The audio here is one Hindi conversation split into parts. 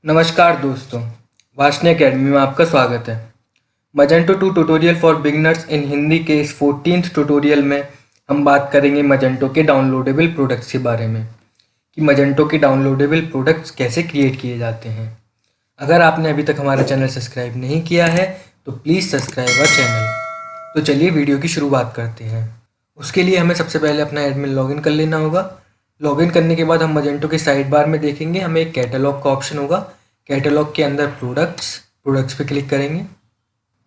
नमस्कार दोस्तों, वासनी एकेडमी में आपका स्वागत है। मजेंटो 2 ट्यूटोरियल फॉर बिगिनर्स इन हिंदी के इस 14th ट्यूटोरियल में हम बात करेंगे मजेंटो के डाउनलोडेबल प्रोडक्ट्स के बारे में कि मजेंटो के डाउनलोडेबल प्रोडक्ट्स कैसे क्रिएट किए जाते हैं। अगर आपने अभी तक हमारा चैनल सब्सक्राइब नहीं किया है तो प्लीज़ सब्सक्राइब आवर चैनल। तो चलिए वीडियो की शुरुआत करते हैं। उसके लिए हमें सबसे पहले अपना एडमिन लॉगिन कर लेना होगा। लॉगिन करने के बाद हम मजेंटो के साइड बार में देखेंगे हमें एक कैटलॉग का ऑप्शन होगा। कैटलॉग के अंदर प्रोडक्ट्स पे क्लिक करेंगे।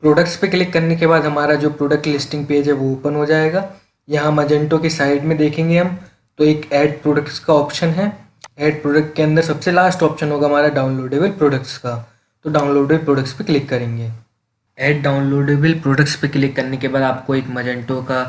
प्रोडक्ट्स पे क्लिक करने के बाद हमारा जो प्रोडक्ट लिस्टिंग पेज है वो ओपन हो जाएगा। यहाँ मजेंटो के साइड में देखेंगे हम तो एक ऐड प्रोडक्ट्स का ऑप्शन है। ऐड प्रोडक्ट के अंदर सबसे लास्ट ऑप्शन होगा हमारा डाउनलोडेबल प्रोडक्ट्स का, तो डाउनलोडेबल प्रोडक्ट्स पे क्लिक करेंगे। ऐड डाउनलोडेबल प्रोडक्ट्स पे क्लिक करने के बाद आपको एक मजेंटो का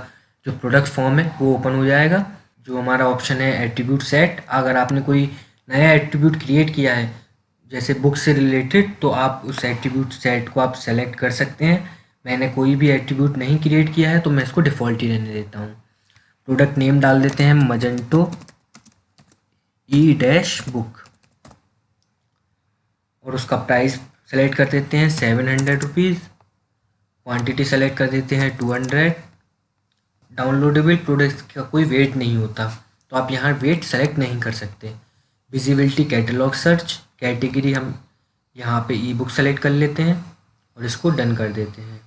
जो प्रोडक्ट फॉर्म है वो ओपन हो जाएगा। जो हमारा ऑप्शन है एट्रीब्यूट सेट, अगर आपने कोई नया एट्रीब्यूट क्रिएट किया है जैसे बुक से रिलेटेड तो आप उस एट्रीब्यूट सेट को आप सेलेक्ट कर सकते हैं। मैंने कोई भी एट्रीब्यूट नहीं क्रिएट किया है तो मैं इसको डिफ़ॉल्ट ही रहने देता हूँ। प्रोडक्ट नेम डाल देते हैं मजेंटो ई डैश बुक और उसका प्राइस सेलेक्ट कर देते हैं 700 रुपीज़। क्वांटिटी सेलेक्ट कर देते हैं 200। डाउनलोडेबल प्रोडक्ट्स का कोई वेट नहीं होता तो आप यहाँ वेट सेलेक्ट नहीं कर सकते। विजिबिलिटी कैटलॉग सर्च, कैटेगरी हम यहाँ पे ई बुक सेलेक्ट कर लेते हैं और इसको डन कर देते हैं।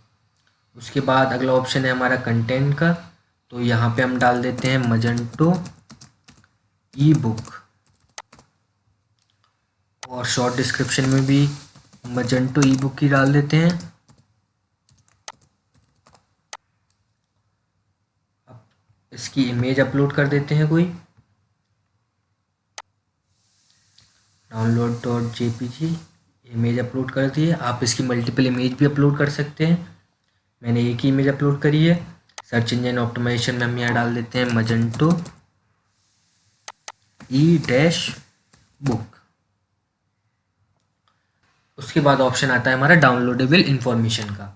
उसके बाद अगला ऑप्शन है हमारा कंटेंट का, तो यहाँ पे हम डाल देते हैं मजेंटो ई बुक और शॉर्ट डिस्क्रिप्शन में भी मजेंटो ई बुक ही डाल देते हैं। अब इसकी इमेज अपलोड कर देते हैं कोई, download.jpg इमेज अपलोड कर दी है। आप इसकी मल्टीपल इमेज भी अपलोड कर सकते हैं। मैंने एक ही इमेज अपलोड करी है। सर्च इंजन ऑप्टिमाइजेशन में हम यहाँ डाल देते हैं मजेंटो ई डैश बुक। उसके बाद ऑप्शन आता है हमारा डाउनलोडेबल इंफॉर्मेशन का।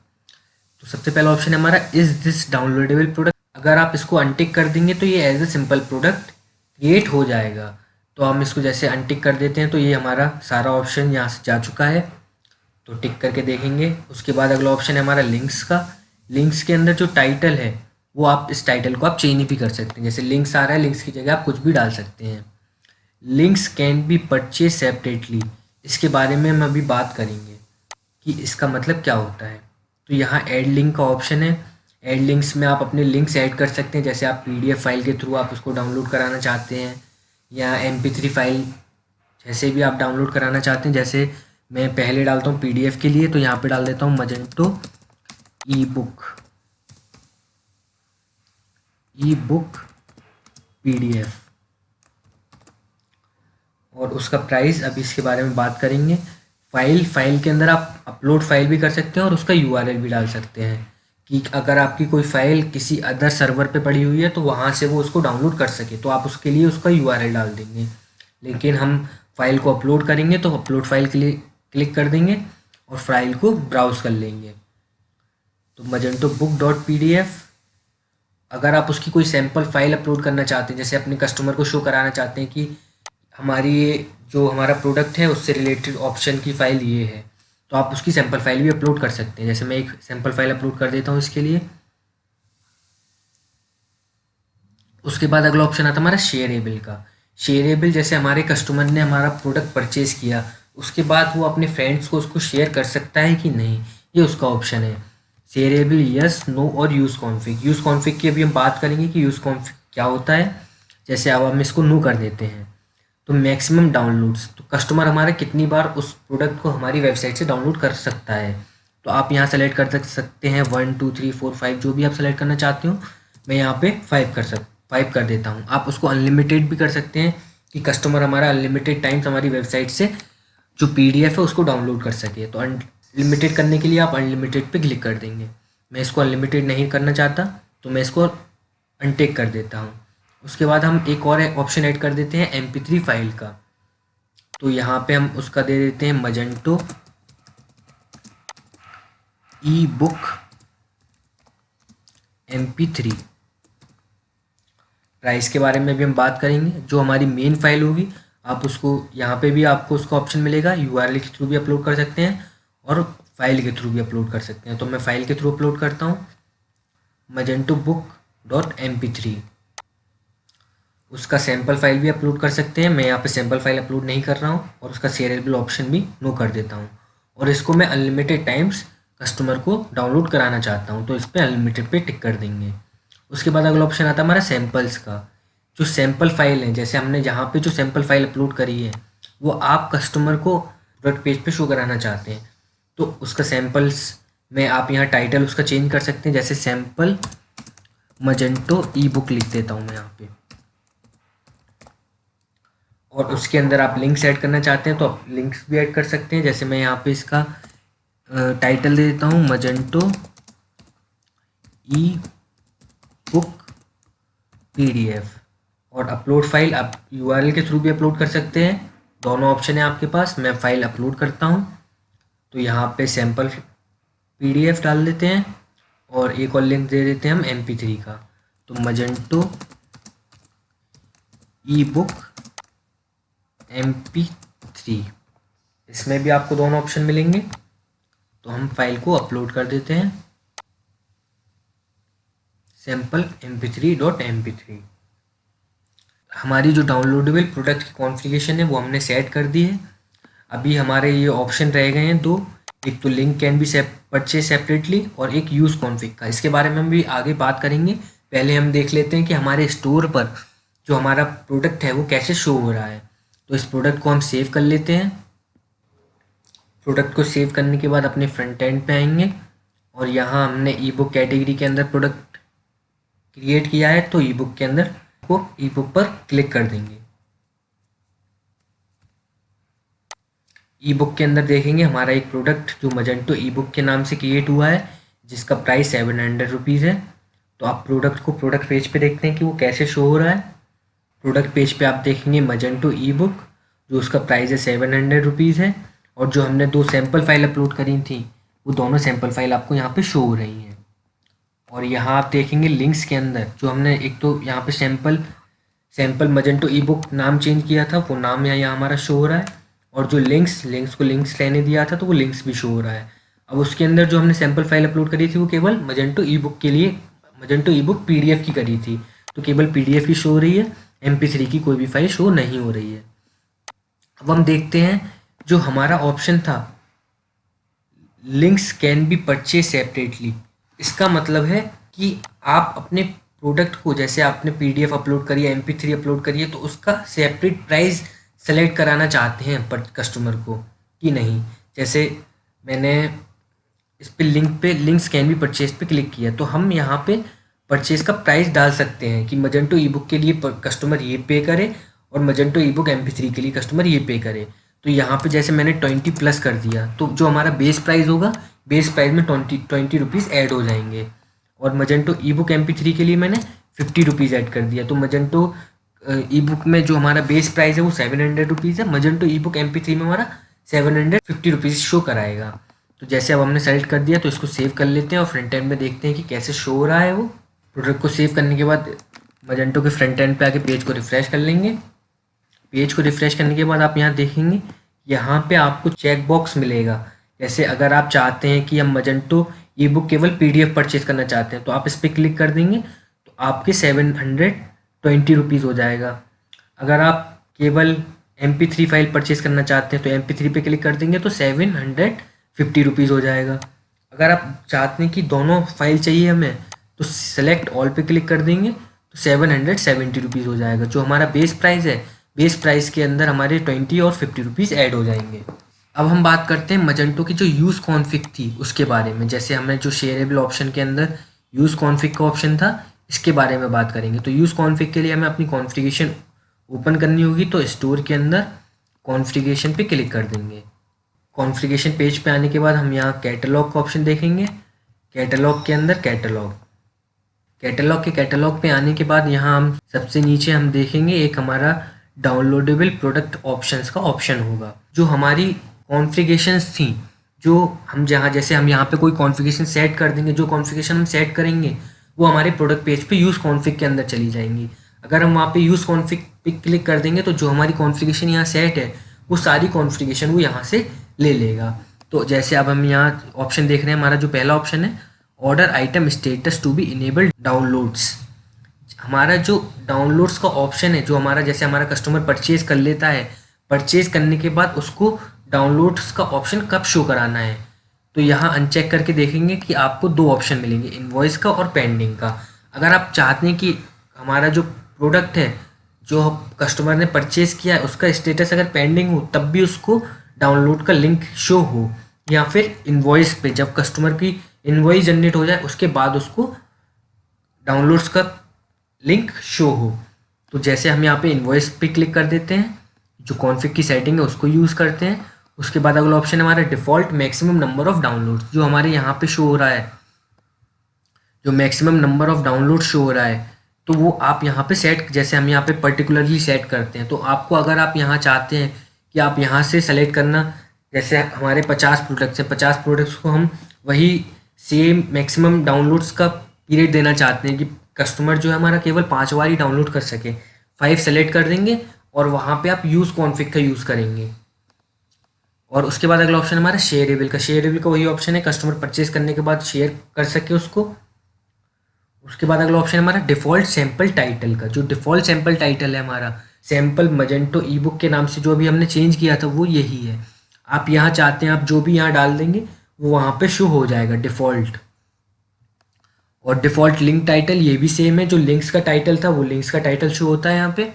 तो सबसे पहला ऑप्शन है हमारा इज दिस डाउनलोडेबल प्रोडक्ट। अगर आप इसको अनटिक कर देंगे तो ये as a simple product create हो जाएगा। तो हम इसको जैसे अनटिक कर देते हैं तो ये हमारा सारा ऑप्शन यहाँ से जा चुका है, तो टिक करके देखेंगे। उसके बाद अगला ऑप्शन है हमारा लिंक्स का। लिंक्स के अंदर जो टाइटल है वो आप इस टाइटल को आप चेंज भी कर सकते हैं। जैसे लिंक्स आ रहा है, लिंक्स की जगह आप कुछ भी डाल सकते हैं। Links can be purchase separately, इसके बारे में हम अभी बात करेंगे कि इसका मतलब क्या होता है। तो यहाँ ऐड लिंक का ऑप्शन है। ऐड लिंक्स में आप अपने लिंक्स ऐड कर सकते हैं। जैसे आप पीडीएफ फाइल के थ्रू आप उसको डाउनलोड कराना चाहते हैं या MP3 फाइल जैसे भी आप डाउनलोड कराना चाहते हैं। जैसे मैं पहले डालता हूँ पीडीएफ के लिए, तो यहाँ पे डाल देता हूँ मजेंटो ई बुक पीडीएफ और उसका प्राइस, अभी इसके बारे में बात करेंगे। फाइल के अंदर आप अपलोड फाइल भी कर सकते हैं और उसका URL भी डाल सकते हैं कि अगर आपकी कोई फाइल किसी अदर सर्वर पे पड़ी हुई है तो वहाँ से वो उसको डाउनलोड कर सके, तो आप उसके लिए उसका URL डाल देंगे। लेकिन हम फाइल को अपलोड करेंगे तो अपलोड फाइल के लिए क्लिक कर देंगे और फाइल को ब्राउज़ कर लेंगे। तो मजेंटो book.pdf, अगर आप उसकी कोई सैम्पल फाइल अपलोड करना चाहते हैं, जैसे अपने कस्टमर को शो कराना चाहते हैं कि हमारी ये जो हमारा प्रोडक्ट है उससे रिलेटेड ऑप्शन की फ़ाइल ये है, तो आप उसकी सैम्पल फाइल भी अपलोड कर सकते हैं। जैसे मैं एक सैम्पल फाइल अपलोड कर देता हूँ इसके लिए। उसके बाद अगला ऑप्शन आता है हमारा शेयरेबल का। शेयरेबल, जैसे हमारे कस्टमर ने हमारा प्रोडक्ट परचेज़ किया उसके बाद वो अपने फ्रेंड्स को उसको शेयर कर सकता है कि नहीं, ये उसका ऑप्शन है। शेयरेबल यस, नो और यूज़ कॉन्फिग। यूज़ कॉन्फिग की अभी हम बात करेंगे कि यूज़ कॉन्फिग क्या होता है। जैसे अब हम इसको नो कर देते हैं तो मैक्सिमम डाउनलोड्स, तो कस्टमर हमारा कितनी बार उस प्रोडक्ट को हमारी वेबसाइट से डाउनलोड कर सकता है। तो आप यहाँ सेलेक्ट कर सकते हैं 1 2 3 4 5 जो भी आप सेलेक्ट करना चाहते हो। मैं यहाँ पे 5 कर देता हूँ। आप उसको अनलिमिटेड भी कर सकते हैं कि कस्टमर हमारा अनलिमिटेड टाइम्स हमारी वेबसाइट से जो PDF है उसको डाउनलोड कर सके। तो अनलिमिटेड करने के लिए आप अनलिमिटेड पे क्लिक कर देंगे। मैं इसको अनलिमिटेड नहीं करना चाहता तो मैं इसको अनटिक कर देता हूँ। उसके बाद हम एक और ऑप्शन ऐड कर देते हैं MP3 फाइल का। तो यहाँ पे हम उसका दे देते हैं मजेंटो ई बुक MP3। प्राइस के बारे में भी हम बात करेंगे। जो हमारी मेन फाइल होगी आप उसको यहाँ पे भी आपको उसका ऑप्शन मिलेगा, यूआरएल के थ्रू भी अपलोड कर सकते हैं और फाइल के थ्रू भी अपलोड कर सकते हैं। तो मैं फाइल के थ्रू अपलोड करता हूँ magento.book.mp3। उसका सैम्पल फाइल भी अपलोड कर सकते हैं, मैं यहाँ पे सैम्पल फाइल अपलोड नहीं कर रहा हूँ और उसका शेयरेबल ऑप्शन भी नो कर देता हूँ। और इसको मैं अनलिमिटेड टाइम्स कस्टमर को डाउनलोड कराना चाहता हूँ, तो इस पर अनलिमिटेड पे टिक कर देंगे। उसके बाद अगला ऑप्शन आता है हमारा सैम्पल्स का। जो सैम्पल फाइल है, जैसे हमने जहाँ पे जो सैम्पल फाइल अपलोड करी है वो आप कस्टमर को प्रोडक्ट पेज पे शो कराना चाहते हैं, तो उसका सैम्पल्स में आप यहाँ टाइटल उसका चेंज कर सकते हैं। जैसे सैम्पल मजेंटो ई बुक लिख देता हूँ मैं यहाँ पे, और उसके अंदर आप लिंक्स ऐड करना चाहते हैं तो आप लिंक्स भी ऐड कर सकते हैं। जैसे मैं यहाँ पे इसका टाइटल दे देता हूँ मजेंटो ई बुक पीडीएफ, और अपलोड फाइल आप यूआरएल के थ्रू भी अपलोड कर सकते हैं, दोनों ऑप्शन है आपके पास। मैं फाइल अपलोड करता हूँ तो यहाँ पे सैम्पल पीडीएफ डाल देते हैं और एक और लिंक दे देते हैं हम mp3 का। तो मजेंटो ई बुक mp3, इसमें भी आपको दोनों ऑप्शन मिलेंगे। तो हम फाइल को अपलोड कर देते हैं सैम्पल mp3.mp3। हमारी जो डाउनलोडेबल प्रोडक्ट की कॉन्फ़िगरेशन है वो हमने सेट कर दी है। अभी हमारे ये ऑप्शन रह गए हैं दो, एक तो link can be purchase separately और एक यूज़ कॉन्फ़िग का। इसके बारे में हम भी आगे बात करेंगे। पहले हम देख लेते हैं कि हमारे स्टोर पर जो हमारा प्रोडक्ट है वो कैसे शो हो रहा है। तो इस प्रोडक्ट को हम सेव कर लेते हैं। प्रोडक्ट को सेव करने के बाद अपने फ्रंट एंड पे आएंगे और यहाँ हमने ई बुक कैटेगरी के अंदर प्रोडक्ट क्रिएट किया है, तो ई बुक के अंदर को ई बुक पर क्लिक कर देंगे। ई बुक के अंदर देखेंगे हमारा एक प्रोडक्ट जो मजेंटो ई बुक के नाम से क्रिएट हुआ है, जिसका प्राइस 700 रुपीज़ है। तो आप प्रोडक्ट को प्रोडक्ट पेज पे देखते हैं कि वो कैसे शो हो रहा है। प्रोडक्ट पेज पे आप देखेंगे मजेंटो ई बुक, जो उसका प्राइस है 700 रुपीज़ है, और जो हमने दो सैम्पल फाइल अपलोड करी थी वो दोनों सैम्पल फाइल आपको यहाँ पे शो हो रही हैं। और यहाँ आप देखेंगे लिंक्स के अंदर जो हमने एक तो यहाँ पे सैम्पल मजेंटो ई बुक नाम चेंज किया था, वो नाम यहाँ हमारा शो हो रहा है, और जो लिंक्स को लिंक्स लेने दिया था तो वो लिंक्स भी शो हो रहा है। अब उसके अंदर जो हमने सैम्पल फाइल अपलोड करी थी वो केवल मजेंटो ई बुक के लिए, मजेंटो ई बुक पीडीएफ की करी थी, तो केवल पीडीएफ की शो हो रही है, mp3 की कोई भी फाइल शो नहीं हो रही है। अब हम देखते हैं जो हमारा ऑप्शन था links can be purchase separately. इसका मतलब है कि आप अपने प्रोडक्ट को, जैसे आपने पीडीएफ अपलोड करी है, mp3 अपलोड करी है, तो उसका सेपरेट प्राइस सेलेक्ट कराना चाहते हैं पर कस्टमर को कि नहीं। जैसे मैंने इस पे लिंक्स कैन बी परचेज पे क्लिक किया, तो हम यहाँ पे परचेज का प्राइस डाल सकते हैं कि मजेंटो ई बुक के लिए कस्टमर ये पे करे और मजेंटो ई बुक mp3 के लिए कस्टमर ये पे करे। तो यहाँ पे जैसे मैंने 20+ कर दिया, तो जो हमारा बेस प्राइस होगा, बेस प्राइस में 20 रुपीज़ ऐड हो जाएंगे, और मजेंटो ई बुक mp3 के लिए मैंने 50 रुपीज़ ऐड कर दिया। तो मजेंटो ई बुक में जो हमारा बेस प्राइस है वो 700 रुपीज़ है, मजेंटो ई बुक mp3 में हमारा 750 रुपीज़ शो कराएगा। तो जैसे अब हमने सेलेक्ट कर दिया तो इसको सेव कर लेते हैं और फ्रंट एंड में देखते हैं कि कैसे शो हो रहा है वो। प्रोडक्ट को सेव करने के बाद मजेंटो के फ्रंट एंड पे आके पेज को रिफ़्रेश कर लेंगे। पेज को रिफ़्रेश करने के बाद आप यहाँ देखेंगे, यहाँ पे आपको चेक बॉक्स मिलेगा। जैसे अगर आप चाहते हैं कि हम मजेंटो ई बुक केवल पीडीएफ परचेज करना चाहते हैं, तो आप इस पर क्लिक कर देंगे तो आपके 720 रुपीज़ हो जाएगा। अगर आप केवल mp3 फाइल परचेज करना चाहते हैं तो mp3 पे क्लिक कर देंगे तो 750 रुपीज़ हो जाएगा। अगर आप चाहते हैं कि दोनों फाइल चाहिए हमें, तो सेलेक्ट ऑल पे क्लिक कर देंगे तो 770 रुपीज़ हो जाएगा। जो हमारा बेस प्राइस है, बेस प्राइस के अंदर हमारे 20 और 50 रुपीज़ ऐड हो जाएंगे। अब हम बात करते हैं मजेंटो की जो यूज़ कॉन्फ़िग थी उसके बारे में। जैसे हमने जो शेयरेबल ऑप्शन के अंदर यूज़ कॉन्फ़िग का ऑप्शन था, इसके बारे में बात करेंगे। तो यूज़ कॉन्फ़िग के लिए हमें अपनी कॉन्फ़िगरेशन ओपन करनी होगी, तो स्टोर के अंदर कॉन्फ़िगरेशन पे क्लिक कर देंगे। कॉन्फ़िगरेशन पेज पे आने के बाद हम यहाँ कैटलॉग का ऑप्शन देखेंगे। कैटलॉग के अंदर कैटलॉग पे आने के बाद यहाँ हम सबसे नीचे हम देखेंगे एक हमारा डाउनलोडेबल प्रोडक्ट ऑप्शंस का ऑप्शन होगा। जो हमारी कॉन्फ़िगरेशंस थी, जो हम जैसे हम यहाँ पे कोई कॉन्फ़िगरेशन सेट कर देंगे, जो कॉन्फ़िगरेशन हम सेट करेंगे वो हमारे प्रोडक्ट पेज पे यूज़ कॉन्फ़िग के अंदर चली जाएंगी। अगर हम वहाँ पे यूज़ कॉन्फ़िग पे क्लिक कर देंगे तो जो हमारी कॉन्फ़िगरेशन यहाँ सेट है वो सारी कॉन्फ़िगरेशन वो यहाँ से ले लेगा। तो जैसे अब हम यहाँ ऑप्शन देख रहे हैं, हमारा जो पहला ऑप्शन है order item status to be enabled downloads. हमारा जो डाउनलोड्स का ऑप्शन है, जो हमारा जैसे हमारा कस्टमर परचेज कर लेता है, परचेज करने के बाद उसको डाउनलोड्स का ऑप्शन कब शो कराना है, तो यहाँ अनचेक करके देखेंगे कि आपको दो ऑप्शन मिलेंगे, इनवॉइस का और पेंडिंग का। अगर आप चाहते हैं कि हमारा जो प्रोडक्ट है जो कस्टमर ने परचेज किया है उसका स्टेटस अगर पेंडिंग हो तब भी उसको डाउनलोड का लिंक शो हो, या फिर इनवॉइस पे जब कस्टमर की इनवॉइस जनरेट हो जाए उसके बाद उसको डाउनलोड्स का लिंक शो हो। तो जैसे हम यहाँ पे इनवॉइस पे क्लिक कर देते हैं, जो कॉन्फ़िग की सेटिंग है उसको यूज़ करते हैं। उसके बाद अगला ऑप्शन है हमारा default maximum number of downloads, जो हमारे यहाँ पे शो हो रहा है, जो maximum number of download show हो रहा है, तो वो आप यहाँ पे सेट, जैसे हम यहाँ पे पर्टिकुलरली सेट करते हैं। तो आपको अगर आप यहाँ चाहते हैं कि आप यहाँ से सेलेक्ट करना, जैसे हमारे 50 प्रोडक्ट्स हैं, 50 प्रोडक्ट्स को हम वही सेम मैक्सिमम डाउनलोड्स का पीरियड देना चाहते हैं कि कस्टमर जो है हमारा केवल 5 बार ही डाउनलोड कर सके, 5 सेलेक्ट कर देंगे और वहाँ पे आप यूज़ कॉन्फ़िग का यूज़ करेंगे। और उसके बाद अगला ऑप्शन हमारा शेयरेबल का, शेयरेबल का वही ऑप्शन है कस्टमर परचेज करने के बाद शेयर कर सके उसको। उसके बाद अगला ऑप्शन हमारा डिफ़ॉल्ट सैम्पल टाइटल का, जो डिफ़ॉल्ट सैम्पल टाइटल है हमारा सैम्पल मजेंटो ई बुक के नाम से जो अभी हमने चेंज किया था वो यही है। आप यहाँ चाहते हैं आप जो भी यहाँ डाल देंगे वो वहाँ पे शो हो जाएगा डिफ़ॉल्ट। और डिफ़ॉल्ट लिंक टाइटल ये भी सेम है, जो लिंक्स का टाइटल था वो लिंक्स का टाइटल शो होता है यहाँ पे।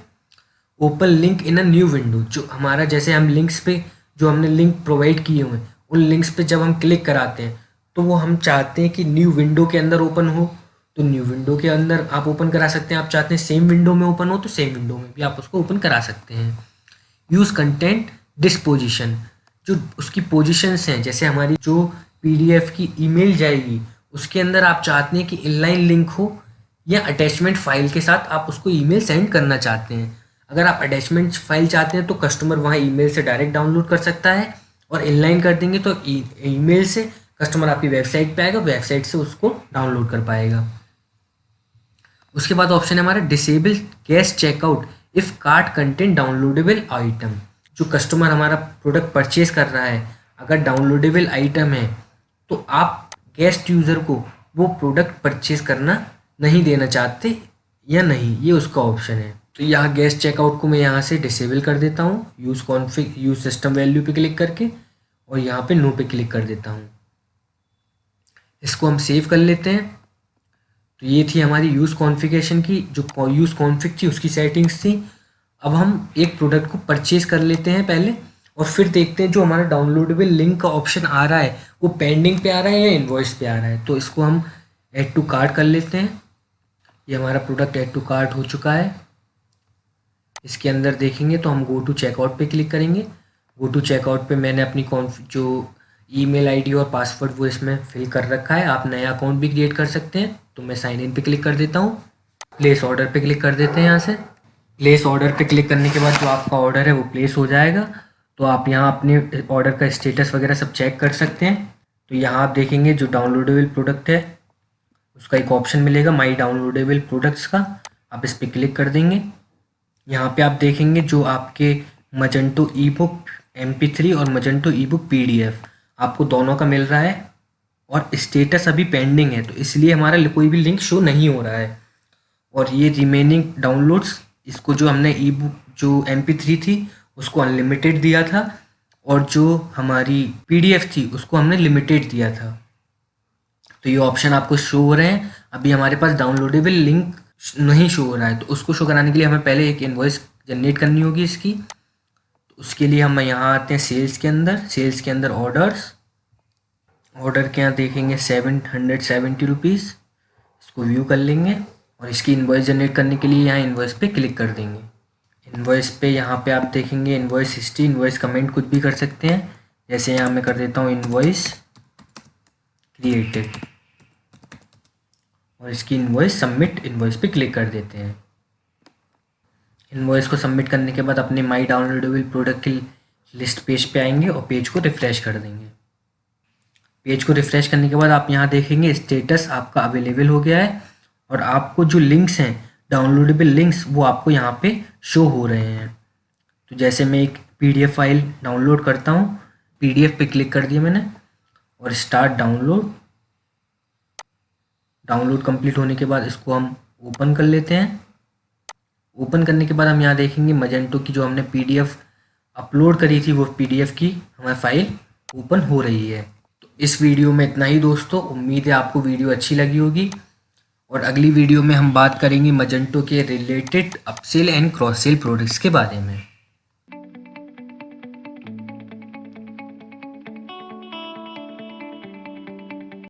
Open link in a new window, जो हमारा जैसे हम लिंक्स पे जो हमने लिंक प्रोवाइड किए हुए हैं उन लिंक्स पे जब हम क्लिक कराते हैं तो वो हम चाहते हैं कि न्यू विंडो के अंदर ओपन हो, तो न्यू विंडो के अंदर आप ओपन करा सकते हैं। आप चाहते हैं सेम विंडो में ओपन हो तो सेम विंडो में भी आप उसको ओपन करा सकते हैं। यूज़ कंटेंट डिस्पोजिशन, जो उसकी पोजीशंस हैं, जैसे हमारी जो पीडीएफ की ईमेल जाएगी उसके अंदर आप चाहते हैं कि इनलाइन लिंक हो या अटैचमेंट फाइल के साथ आप उसको ईमेल सेंड करना चाहते हैं। अगर आप अटैचमेंट फाइल चाहते हैं तो कस्टमर वहाँ ईमेल से डायरेक्ट डाउनलोड कर सकता है, और इनलाइन कर देंगे तो ईमेल से कस्टमर आपकी वेबसाइट पे आएगा, वेबसाइट से उसको डाउनलोड कर पाएगा। उसके बाद ऑप्शन है हमारा disable cash checkout if cart content downloadable item, जो कस्टमर हमारा प्रोडक्ट परचेज कर रहा है अगर डाउनलोडेबल आइटम है तो आप गेस्ट यूज़र को वो प्रोडक्ट परचेज करना नहीं देना चाहते या नहीं, ये उसका ऑप्शन है। तो यहाँ गेस्ट चेकआउट को मैं यहाँ से डिसेबल कर देता हूँ, use config use system value पे क्लिक करके, और यहाँ पे नो पे क्लिक कर देता हूँ। इसको हम सेव कर लेते हैं। तो ये थी हमारी यूज़ कॉन्फ़िगरेशन की, जो यूज़ कॉन्फ़िग थी उसकी सेटिंग्स थी। अब हम एक प्रोडक्ट को परचेज कर लेते हैं पहले, और फिर देखते हैं जो हमारा डाउनलोडेबल लिंक का ऑप्शन आ रहा है वो पेंडिंग पे आ रहा है या इनवॉइस पे आ रहा है। तो इसको हम ऐड टू कार्ट कर लेते हैं। ये हमारा प्रोडक्ट ऐड टू कार्ट हो चुका है। इसके अंदर देखेंगे तो हम गो टू चेकआउट पे क्लिक करेंगे। गो टू चेकआउट पे मैंने अपनी जो ईमेल आईडी और पासवर्ड वो इसमें फिल कर रखा है। आप नया अकाउंट भी क्रिएट कर सकते हैं, तो मैं साइन इन पे क्लिक कर देता हूँ। प्लेस ऑर्डर पे क्लिक कर देते हैं। यहाँ से प्लेस ऑर्डर पे क्लिक करने के बाद जो आपका ऑर्डर है वो प्लेस हो जाएगा। तो आप यहाँ अपने ऑर्डर का स्टेटस वगैरह सब चेक कर सकते हैं। तो यहाँ आप देखेंगे जो डाउनलोडेबल प्रोडक्ट है उसका एक ऑप्शन मिलेगा माई डाउनलोडेबल प्रोडक्ट्स का, आप इस पर क्लिक कर देंगे। यहाँ पे आप देखेंगे जो आपके मजेंटो ई बुक MP3 और मजेंटो ई बुक PDF आपको दोनों का मिल रहा है, और स्टेटस अभी पेंडिंग है तो इसलिए हमारा कोई भी लिंक शो नहीं हो रहा है। और ये रिमेनिंग डाउनलोड्स, इसको जो हमने ई बुक जो MP3 थी उसको अनलिमिटेड दिया था, और जो हमारी PDF थी उसको हमने लिमिटेड दिया था। तो ये ऑप्शन आपको शो हो रहे हैं। अभी हमारे पास डाउनलोडेबल लिंक नहीं शो हो रहा है, तो उसको शो कराने के लिए हमें पहले एक इनवॉइस जनरेट करनी होगी इसकी। तो उसके लिए हम यहाँ आते हैं सेल्स के अंदर, सेल्स के अंदर ऑर्डर्स, ऑर्डर के यहाँ देखेंगे 770 रुपीज़, इसको व्यू कर लेंगे और इसकी इनवॉइस जनरेट करने के लिए यहाँ इनवॉइस पे क्लिक कर देंगे। इनवॉइस पे यहाँ पे आप देखेंगे इनवॉइस हिस्ट्री, इनवॉइस कमेंट कुछ भी कर सकते हैं। जैसे यहाँ मैं कर देता हूँ इनवॉइस क्रिएटेड, और इसकी इनवॉइस सबमिट इनवॉइस पे क्लिक कर देते हैं। इनवॉइस को सबमिट करने के बाद अपने माई डाउनलोडेबल प्रोडक्ट की लिस्ट पेज पे आएंगे और पेज को रिफ़्रेश कर देंगे। पेज को रिफ़्रेश करने के बाद आप यहाँ देखेंगे स्टेटस आपका अवेलेबल हो गया है, और आपको जो लिंक्स हैं डाउनलोडेबल लिंक्स वो आपको यहाँ पे शो हो रहे हैं। तो जैसे मैं एक पीडीएफ फाइल डाउनलोड करता हूँ, पीडीएफ पे क्लिक कर दिया मैंने और स्टार्ट डाउनलोड। डाउनलोड कंप्लीट होने के बाद इसको हम ओपन कर लेते हैं। ओपन करने के बाद हम यहाँ देखेंगे मजेंटो की जो हमने पीडीएफ अपलोड करी थी वो पीडीएफ की हमारी फाइल ओपन हो रही है। तो इस वीडियो में इतना ही दोस्तों, उम्मीद है आपको वीडियो अच्छी लगी होगी और अगली वीडियो में हम बात करेंगे मजेंटो के related upsell and cross sell products के बारे में।